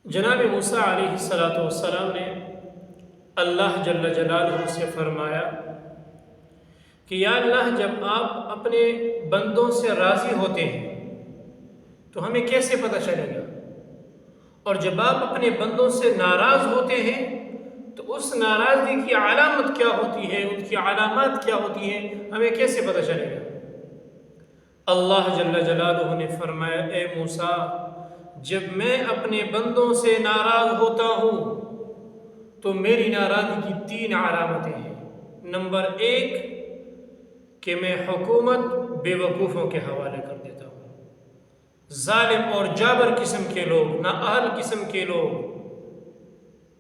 جناب موسیٰ علیہ السلام نے اللہ جل جلالہ سے فرمایا کہ یا اللہ، جب آپ اپنے بندوں سے راضی ہوتے ہیں تو ہمیں کیسے پتہ چلے گا، اور جب آپ اپنے بندوں سے ناراض ہوتے ہیں تو اس ناراضگی کی علامت کیا ہوتی ہے، ان کی علامات کیا ہوتی ہیں، ہمیں کیسے پتہ چلے گا؟ اللہ جل جلالہ نے فرمایا، اے موسیٰ، جب میں اپنے بندوں سے ناراض ہوتا ہوں تو میری ناراضگی کی 3 علامتیں ہیں۔ نمبر 1 کہ میں حکومت بے وقوفوں کے حوالے کر دیتا ہوں، ظالم اور جابر قسم کے لوگ، نااہل قسم کے لوگ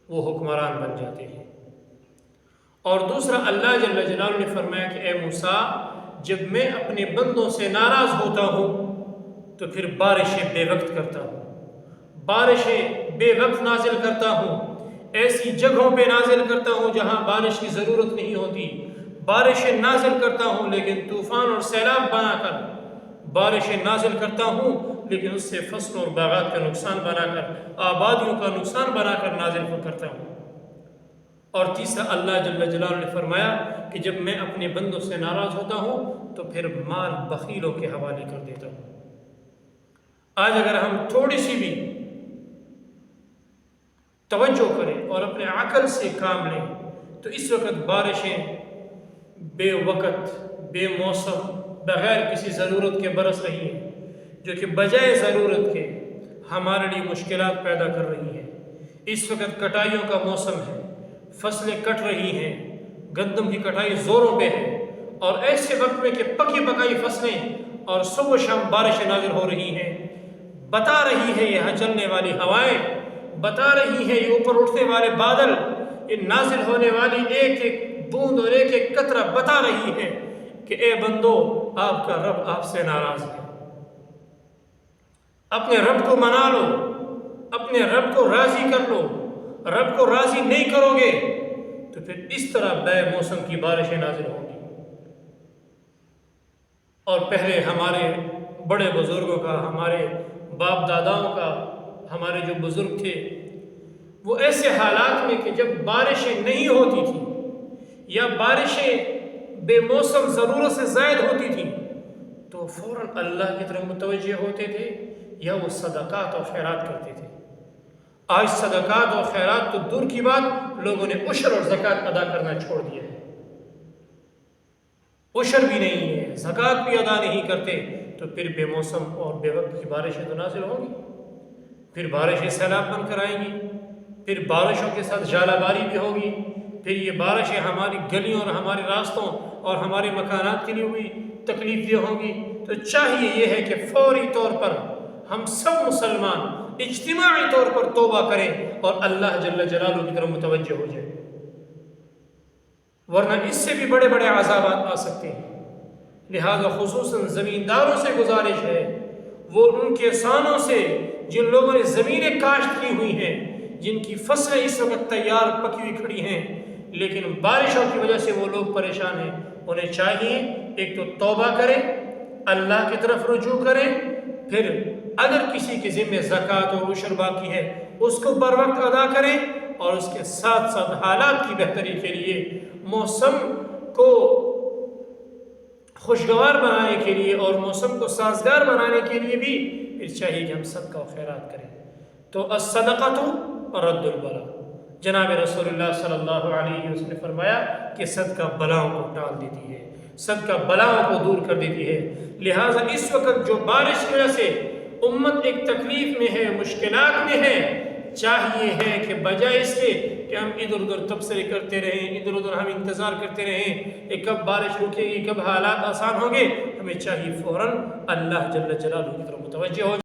وہ حکمران بن جاتے ہیں۔ اور دوسرا، اللہ جل جلالہ نے فرمایا کہ اے موسیٰ، جب میں اپنے بندوں سے ناراض ہوتا ہوں تو پھر بارشیں بے وقت کرتا ہوں، بارشیں بے وقت نازل کرتا ہوں، ایسی جگہوں پہ نازل کرتا ہوں جہاں بارش کی ضرورت نہیں ہوتی، بارشیں نازل کرتا ہوں لیکن طوفان اور سیلاب بنا کر بارشیں نازل کرتا ہوں، لیکن اس سے فصلوں اور باغات کا نقصان بنا کر، آبادیوں کا نقصان بنا کر نازل کرتا ہوں۔ اور تیسرا، اللہ جل جلالہ نے فرمایا کہ جب میں اپنے بندوں سے ناراض ہوتا ہوں تو پھر مال بخیلوں کے حوالے کر دیتا ہوں۔ آج اگر ہم تھوڑی سی بھی توجہ کریں اور اپنے عقل سے کام لیں تو اس وقت بارشیں بے وقت، بے موسم، بغیر کسی ضرورت کے برس رہی ہیں، جو کہ بجائے ضرورت کے ہمارے لیے مشکلات پیدا کر رہی ہیں۔ اس وقت کٹائیوں کا موسم ہے، فصلیں کٹ رہی ہیں، گندم کی کٹائی زوروں پہ ہے، اور ایسے وقت میں کہ پکی پکائی فصلیں اور صبح و شام بارشیں نازل ہو رہی ہیں، بتا رہی ہے یہ چلنے والی ہوائیں، بتا رہی ہے یہ اوپر اٹھنے والے بادل، یہ نازل ہونے والی ایک ایک بوند اور ایک ایک قطرہ بتا رہی ہے کہ اے بندو، آپ کا رب آپ سے ناراض ہے۔ اپنے رب کو منا لو، اپنے رب کو راضی کر لو۔ رب کو راضی نہیں کرو گے تو پھر اس طرح بے موسم کی بارشیں نازل ہوں گی۔ اور پہلے ہمارے بڑے بزرگوں کا، ہمارے باپ داداؤں کا، ہمارے جو بزرگ تھے، وہ ایسے حالات میں کہ جب بارشیں نہیں ہوتی تھیں یا بارشیں بے موسم ضرورت سے زائد ہوتی تھیں تو فوراً اللہ کی طرف متوجہ ہوتے تھے یا وہ صدقات اور خیرات کرتے تھے۔ آج صدقات اور خیرات تو دور کی بات، لوگوں نے عشر اور زکوٰۃ ادا کرنا چھوڑ دیا ہے۔ عشر بھی نہیں ہے، زکوٰۃ بھی ادا نہیں کرتے، تو پھر بے موسم اور بے وقت کی بارشیں تو نازل ہوں گی، پھر بارشیں سیلاب بن کر آئیں گی، پھر بارشوں کے ساتھ ژالہ باری بھی ہوگی، پھر یہ بارشیں ہماری گلیوں اور ہمارے راستوں اور ہمارے مکانات کے لیے بھی تکلیف دہ ہوں گی۔ تو چاہیے یہ ہے کہ فوری طور پر ہم سب مسلمان اجتماعی طور پر توبہ کریں اور اللہ جل جلالہ کی طرف متوجہ ہو جائیں، ورنہ اس سے بھی بڑے بڑے عذابات آ سکتے ہیں۔ لہذا خصوصاً زمینداروں سے گزارش ہے، وہ ان کسانوں سے جن لوگوں نے زمینیں کاشت کی ہوئی ہیں، جن کی فصلیں اس وقت تیار پکی ہوئی کھڑی ہیں لیکن بارشوں کی وجہ سے وہ لوگ پریشان ہیں، انہیں چاہیے ایک تو توبہ کریں، اللہ کی طرف رجوع کریں، پھر اگر کسی کے ذمہ زکوٰۃ اور عشر باقی ہے اس کو بر وقت ادا کریں، اور اس کے ساتھ ساتھ حالات کی بہتری کے لیے، موسم کو خوشگوار بنانے کے لیے اور موسم کو سازگار بنانے کے لیے بھی پھر چاہیے کہ ہم صدقہ و خیرات کریں۔ تو الصدقۃ رد البلا، جناب رسول اللہ صلی اللہ علیہ وسلم نے فرمایا کہ صدقہ بلاؤں کو ٹال دیتی ہے، صدقہ بلاؤں کو دور کر دیتی ہے۔ لہٰذا اس وقت جو بارش کی وجہ سے امت ایک تکلیف میں ہے، مشکلات میں ہے، چاہیے ہے کہ بجائے اس کے کہ ہم ادھر ادھر تبصرے کرتے رہیں، ادھر ادھر ہم انتظار کرتے رہیں کہ کب بارش رکے گی، کب حالات آسان ہوں گے، ہمیں چاہیے فوراً اللہ جل جلالہ کی طرف متوجہ ہو